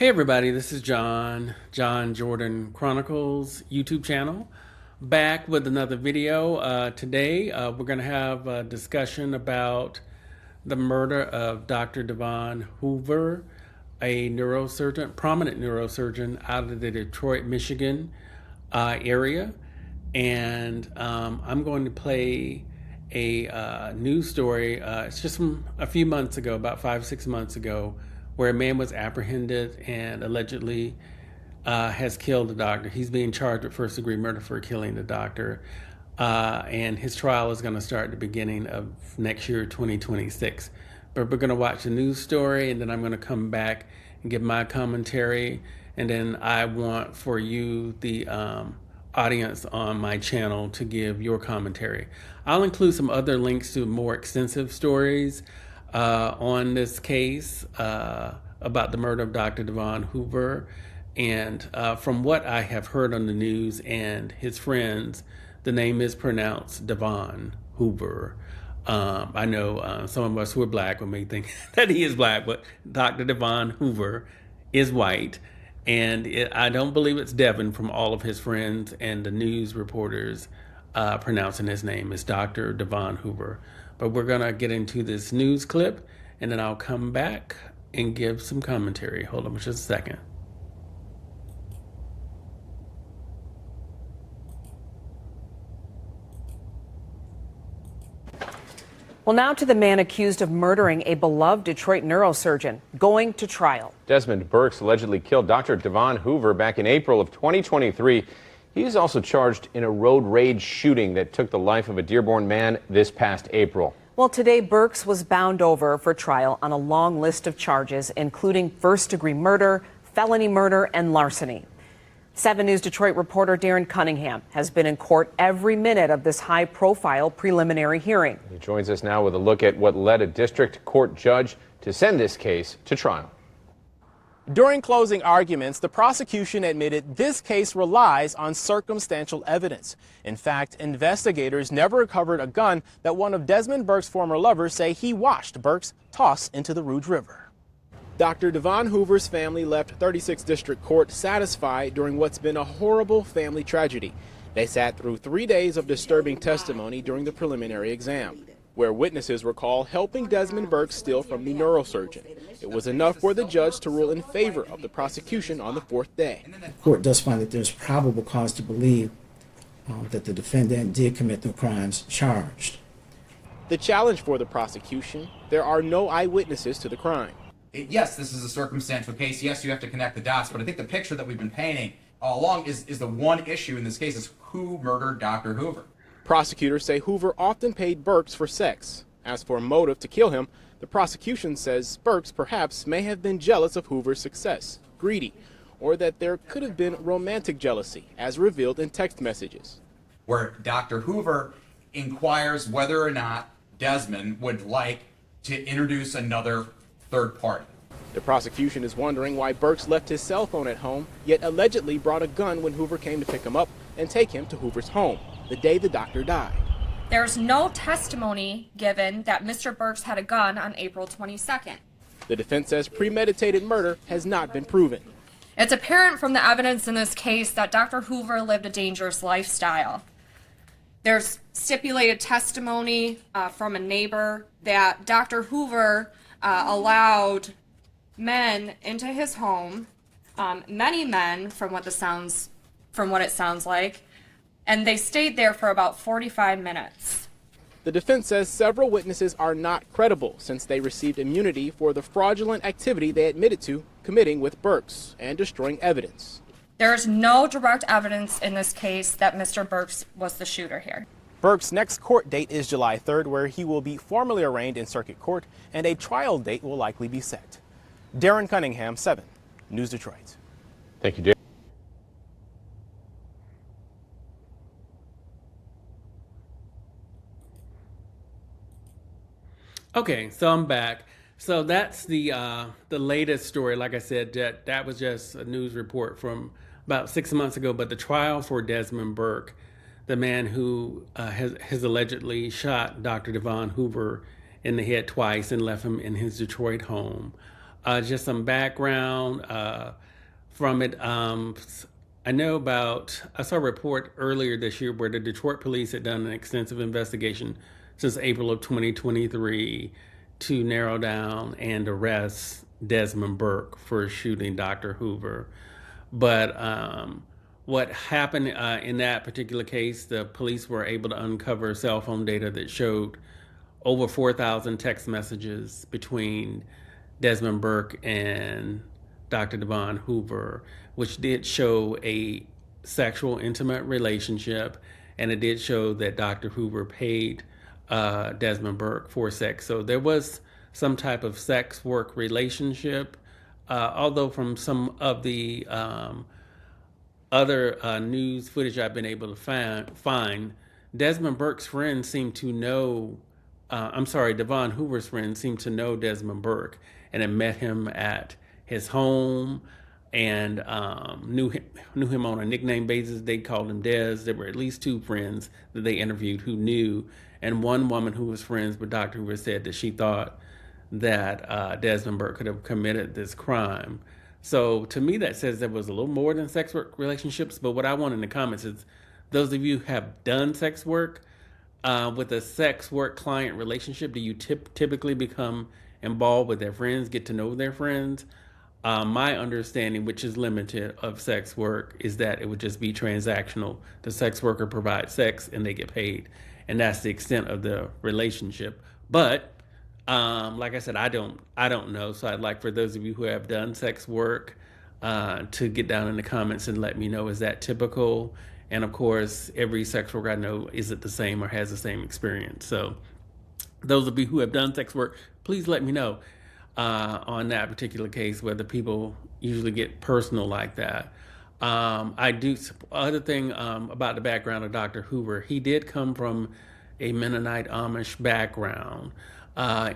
Hey everybody, this is John Jordan Chronicles YouTube channel, back with another video. Today we're going to have a discussion about the murder of Dr. Devon Hoover, a neurosurgeon, prominent neurosurgeon out of the Detroit, Michigan area. And I'm going to play a news story. It's just from a few months ago, about 5-6 months ago, where a man was apprehended and allegedly has killed the doctor. He's being charged with first-degree murder for killing the doctor. And his trial is going to start at the beginning of next year, 2026. But we're going to watch the news story, and then I'm going to come back and give my commentary. And then I want for you, the audience on my channel, to give your commentary. I'll include some other links to more extensive stories on this case about the murder of Dr. Devon Hoover. And from what I have heard on the news and his friends, the name is pronounced Devon Hoover. I know some of us who are black may think that he is black, but Dr. Devon Hoover is white. And I don't believe it's Devon from all of his friends and the news reporters pronouncing his name is Dr. Devon Hoover. But we're going to get into this news clip, and then I'll come back and give some commentary. Hold on just a second. Well, now to the man accused of murdering a beloved Detroit neurosurgeon, going to trial. Desmond Burks allegedly killed Dr. Devon Hoover back in April of 2023. He's also charged in a road rage shooting that took the life of a Dearborn man this past April. Well, today Burks was bound over for trial on a long list of charges, including first-degree murder, felony murder, and larceny. 7 News Detroit reporter Darren Cunningham has been in court every minute of this high-profile preliminary hearing. He joins us now with a look at what led a district court judge to send this case to trial. During closing arguments, the prosecution admitted this case relies on circumstantial evidence. In fact, investigators never recovered a gun that one of Desmond Burks' former lovers say he watched Burks toss into the Rouge River. Dr. Devon Hoover's family left 36th District Court satisfied during what's been a horrible family tragedy. They sat through 3 days of disturbing testimony during the preliminary exam, where witnesses recall helping Desmond Burks steal from the neurosurgeon. It was enough for the judge to rule in favor of the prosecution on the 4th day. The court does find that there's probable cause to believe that the defendant did commit the crimes charged. The challenge for the prosecution: there are no eyewitnesses to the crime. Yes, this is a circumstantial case. Yes, you have to connect the dots, but I think the picture that we've been painting all along is the one issue in this case is who murdered Dr. Hoover. Prosecutors say Hoover often paid Burks for sex. As for motive to kill him, the prosecution says Burks perhaps may have been jealous of Hoover's success, greedy, or that there could have been romantic jealousy, as revealed in text messages. Where Dr. Hoover inquires whether or not Desmond would like to introduce another third party. The prosecution is wondering why Burks left his cell phone at home, yet allegedly brought a gun when Hoover came to pick him up and take him to Hoover's home the day the doctor died. There's no testimony given that Mr. Burks had a gun on April 22nd. The defense says premeditated murder has not been proven. It's apparent from the evidence in this case that Dr. Hoover lived a dangerous lifestyle. There's stipulated testimony from a neighbor that Dr. Hoover allowed men into his home, many men from what it sounds like, and they stayed there for about 45 minutes. The defense says several witnesses are not credible since they received immunity for the fraudulent activity they admitted to committing with Burks and destroying evidence. There is no direct evidence in this case that Mr. Burks was the shooter here. Burks' next court date is July 3rd, where he will be formally arraigned in circuit court, and a trial date will likely be set. Darren Cunningham, 7 News Detroit. Thank you, Darren. Okay, so I'm back. So that's the latest story. Like I said, that was just a news report from about 6 months ago. But the trial for Desmond Burke, the man who has allegedly shot Dr. Devon Hoover in the head twice and left him in his Detroit home, Just some background from it. I know I saw a report earlier this year where the Detroit police had done an extensive investigation since April of 2023 to narrow down and arrest Desmond Burke for shooting Dr. Hoover. But what happened in that particular case, the police were able to uncover cell phone data that showed over 4,000 text messages between Desmond Burke and Dr. Devon Hoover, which did show a sexual, intimate relationship, and it did show that Dr. Hoover paid Desmond Burke for sex. So there was some type of sex work relationship, although from some of the other news footage I've been able to find, Desmond Burke's friends seem to know, Devon Hoover's friends seem to know Desmond Burke and had met him at his home and knew him on a nickname basis. They called him Des. There were at least two friends that they interviewed who knew, and one woman who was friends with Dr. Hoover said that she thought that Desmond Burke could have committed this crime. So to me, that says there was a little more than sex work relationships. But what I want in the comments is those of you who have done sex work with a sex work client relationship, do you typically become involved with their friends, get to know their friends? My understanding, which is limited, of sex work is that it would just be transactional. The sex worker provides sex and they get paid. And that's the extent of the relationship. But like I said, I don't know. So I'd like for those of you who have done sex work to get down in the comments and let me know, is that typical? And of course, every sex worker I know, is it the same or has the same experience? So those of you who have done sex work, please let me know on that particular case, whether people usually get personal like that. Other thing about the background of Dr. Hoover, he did come from a Mennonite Amish background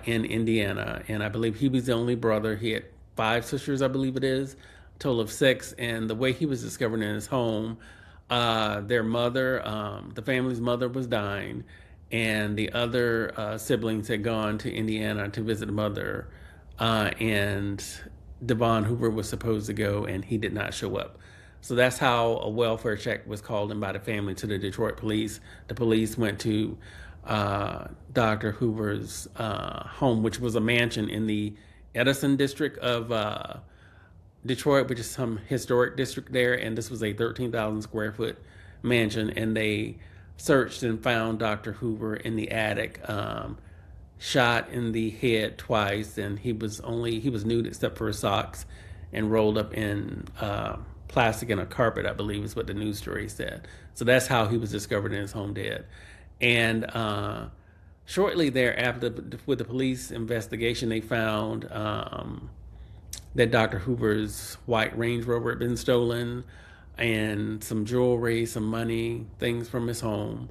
in Indiana, and I believe he was the only brother. He had 5 sisters, I believe it is, total of 6, and the way he was discovered in his home, their mother, the family's mother was dying, and the other siblings had gone to Indiana to visit the mother, and Devon Hoover was supposed to go, and he did not show up. So that's how a welfare check was called in by the family to the Detroit police. The police went to Dr. Hoover's home, which was a mansion in the Edison district of Detroit, which is some historic district there. And this was a 13,000 square foot mansion. And they searched and found Dr. Hoover in the attic, shot in the head twice. And he was nude except for his socks and rolled up in plastic in a carpet, I believe is what the news story said. So that's how he was discovered in his home dead. And shortly thereafter, with the police investigation, they found that Dr. Hoover's white Range Rover had been stolen, and some jewelry, some money, things from his home.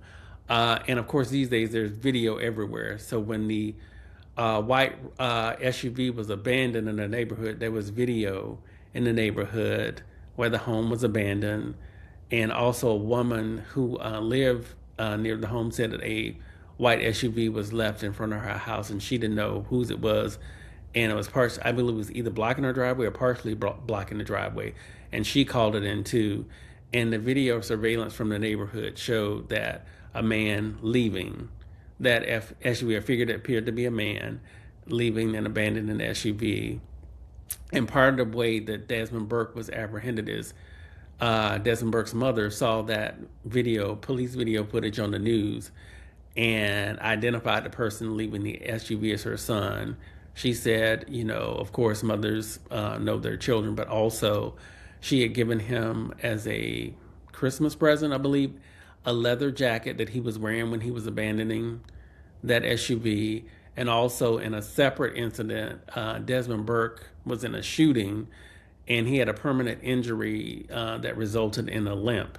And of course, these days there's video everywhere. So when the white SUV was abandoned in the neighborhood, there was video in the neighborhood where the home was abandoned. And also a woman who lived near the home said that a white SUV was left in front of her house, and she didn't know whose it was. And it was I believe it was either blocking her driveway or partially blocking the driveway. And she called it in too. And the video surveillance from the neighborhood showed that a man leaving that SUV, I figured it appeared to be a man leaving and abandoning the SUV. And part of the way that Desmond Burke was apprehended is Desmond Burke's mother saw that police video footage on the news, and identified the person leaving the SUV as her son. She said, of course, mothers know their children, but also she had given him as a Christmas present, I believe, a leather jacket that he was wearing when he was abandoning that SUV. And also in a separate incident, Desmond Burke was in a shooting, and he had a permanent injury that resulted in a limp.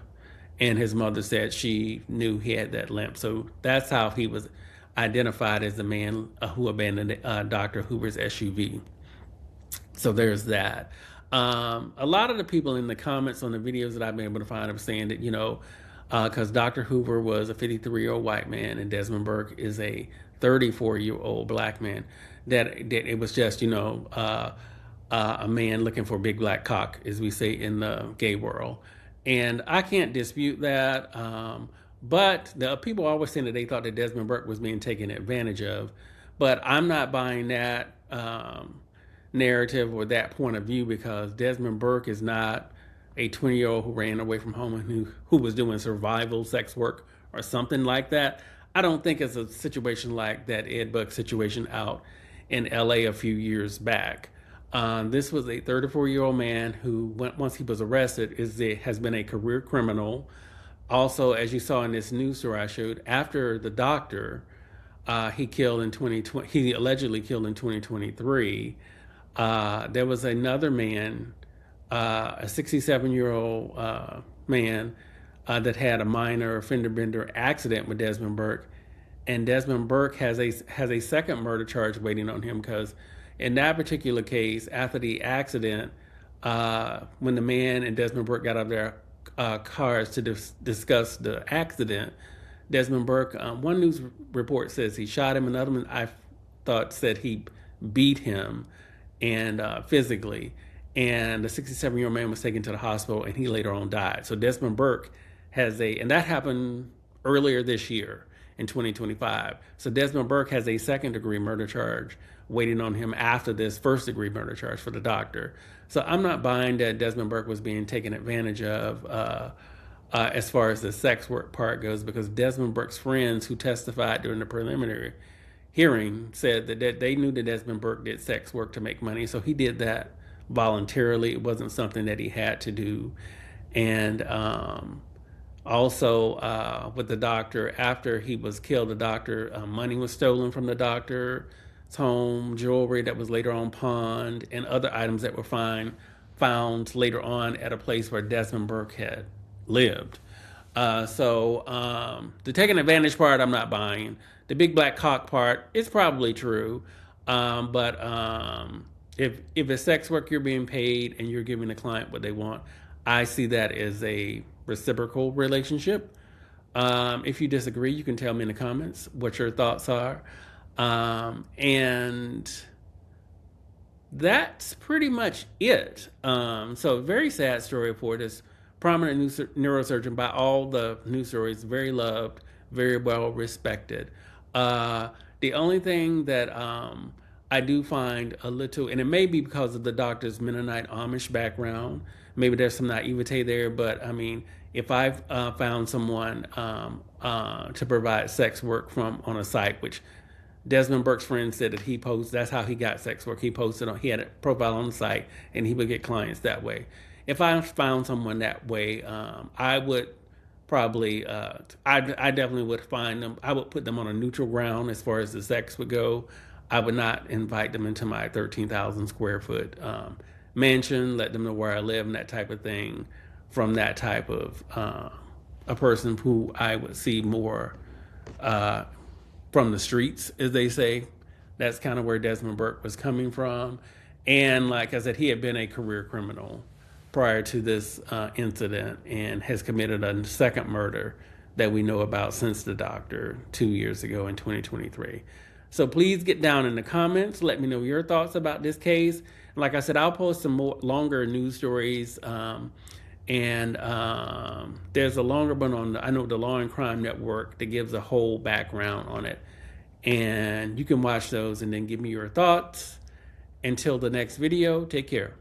And his mother said she knew he had that limp. So that's how he was identified as the man who abandoned Dr. Hoover's SUV. So there's that. A lot of the people in the comments on the videos that I've been able to find are saying that, because Dr. Hoover was a 53-year-old white man and Desmond Burke is a 34-year-old black man, that it was just, a man looking for a big black cock, as we say in the gay world. And I can't dispute that. But the people always saying that they thought that Desmond Burke was being taken advantage of. But I'm not buying that narrative or that point of view, because Desmond Burke is not a 20-year-old who ran away from home and who was doing survival sex work or something like that. I don't think it's a situation like that Ed Buck situation out in LA a few years back. This was a 34-year-old man who, once he was arrested, has been a career criminal. Also, as you saw in this news story I showed, after the doctor he allegedly killed in 2023, there was another man, a 67-year-old man that had a minor fender bender accident with Desmond Burke, and Desmond Burke has a second murder charge waiting on him, because in that particular case, after the accident, when the man and Desmond Burke got out of their cars to discuss the accident, Desmond Burke, one news report says he shot him, another one I thought said he beat him and physically, and the 67-year-old man was taken to the hospital and he later on died. So Desmond Burke and that happened earlier this year in 2025. So Desmond Burke has a second-degree murder charge waiting on him after this first-degree murder charge for the doctor. So I'm not buying that Desmond Burke was being taken advantage of as far as the sex work part goes, because Desmond Burke's friends who testified during the preliminary hearing said that they knew that Desmond Burke did sex work to make money, so he did that voluntarily. It wasn't something that he had to do. And also with the doctor, after he was killed, the doctor, money was stolen from the doctor's home, jewelry that was later on pawned, and other items that were found later on at a place where Desmond Burke had lived. So the taking advantage part, I'm not buying. The big black cock part is probably true. But if it's sex work, you're being paid and you're giving the client what they want, I see that as a reciprocal relationship. If you disagree, you can tell me in the comments what your thoughts are. And that's pretty much it. So very sad story for this prominent neurosurgeon, by all the news stories, very loved, very well respected. The only thing that I do find a little, and it may be because of the doctor's Mennonite Amish background, maybe there's some naivete there, but I mean, if I've found someone to provide sex work from on a site, which Desmond Burke's friend said that he posted, that's how he got sex work. He he had a profile on the site and he would get clients that way. If I found someone that way, I would probably, I definitely would find them. I would put them on a neutral ground as far as the sex would go. I would not invite them into my 13,000 square foot mansion, let them know where I live and that type of thing, from that type of a person who I would see more from the streets, as they say. That's kind of where Desmond Burke was coming from. And like I said, he had been a career criminal prior to this incident and has committed a second murder that we know about since the doctor 2 years ago in 2023. So please get down in the comments. Let me know your thoughts about this case. Like I said, I'll post some more longer news stories. And there's a longer one on, I know, the Law and Crime Network that gives a whole background on it. And you can watch those and then give me your thoughts. Until the next video, take care.